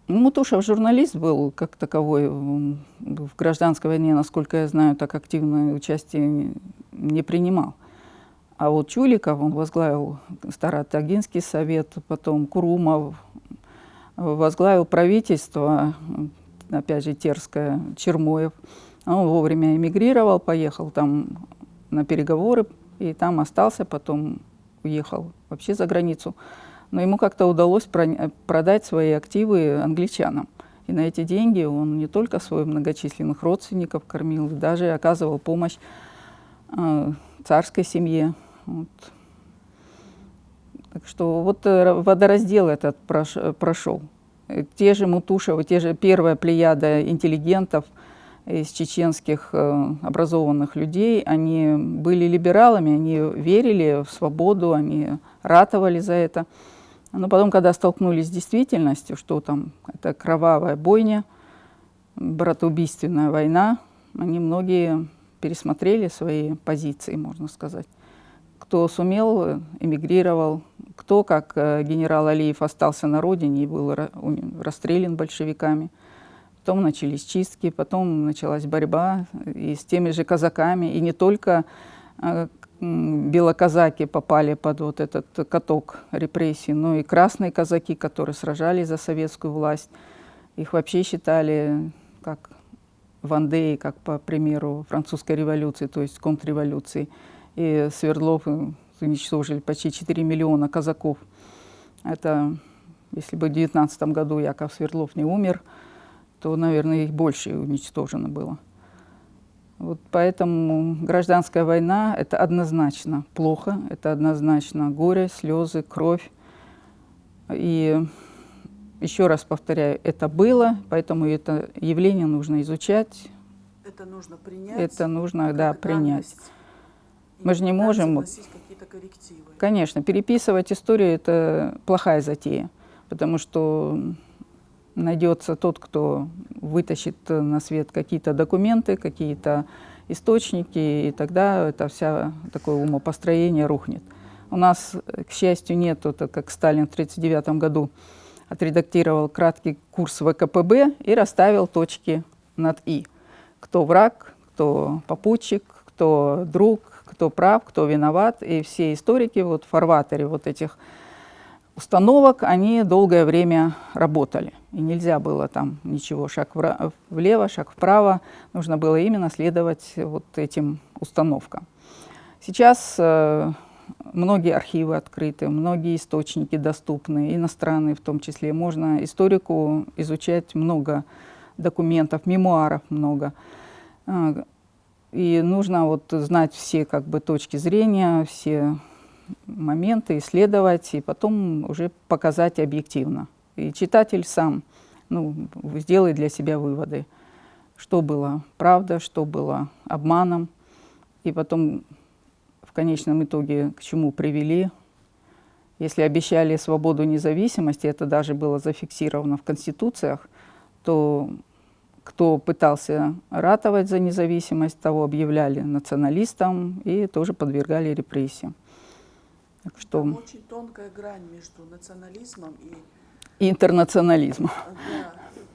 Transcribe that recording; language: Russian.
Ну, Мутушев журналист был как таковой. Он в гражданской войне, насколько я знаю, так активное участие не принимал. А вот Чуликов, он возглавил Старотагинский совет, потом Курумов, возглавил правительство, опять же, Терское, Чермоев. Он вовремя эмигрировал, поехал там на переговоры, и там остался, потом уехал вообще за границу. Но ему как-то удалось продать свои активы англичанам. И на эти деньги он не только своих многочисленных родственников кормил, даже оказывал помощь царской семье. Вот. Так что вот водораздел этот прошел. Те же Мутушевы, те же первая плеяда интеллигентов из чеченских образованных людей, они были либералами, они верили в свободу, они ратовали за это. Но потом, когда столкнулись с действительностью, что там это кровавая бойня, братоубийственная война, они многие пересмотрели свои позиции, можно сказать. Кто сумел, эмигрировал, кто, как генерал Алиев, остался на родине и был расстрелян большевиками. Потом начались чистки, потом началась борьба и с теми же казаками. И не только белоказаки попали под вот этот каток репрессий, но и красные казаки, которые сражались за советскую власть. Их вообще считали как Вандеи, как по примеру французской революции, то есть контрреволюции. И Свердлов уничтожили почти 4 миллиона казаков. Это, если бы в 19 году Яков Свердлов не умер, то, наверное, их больше уничтожено было. Вот поэтому гражданская война – это однозначно плохо, это однозначно горе, слезы, кровь. И еще раз повторяю, это было, поэтому это явление нужно изучать. Это нужно принять. Это нужно, да, принять. Мы же не можем… какие-то коррективы. Конечно, переписывать историю – это плохая затея, потому что найдется тот, кто вытащит на свет какие-то документы, какие-то источники, и тогда это вся такое умопостроение рухнет. У нас, к счастью, нет, это как Сталин в 1939 году отредактировал краткий курс ВКПБ и расставил точки над «и». Кто враг, кто попутчик, кто друг, кто прав, кто виноват. И все историки вот в фарватере вот этих установок, они долгое время работали. И нельзя было там ничего, шаг влево, шаг вправо. Нужно было именно следовать вот этим установкам. Сейчас многие архивы открыты, многие источники доступны, иностранные в том числе. Можно историку изучать много документов, мемуаров много. И нужно вот знать все как бы точки зрения, все моменты, исследовать и потом уже показать объективно. И читатель сам сделает для себя выводы, что было правда, что было обманом, и потом в конечном итоге к чему привели. Если обещали свободу и независимость, и это даже было зафиксировано в конституциях, то кто пытался ратовать за независимость, того объявляли националистом и тоже подвергали репрессиям. Так что там очень тонкая грань между национализмом и интернационализмом. Да,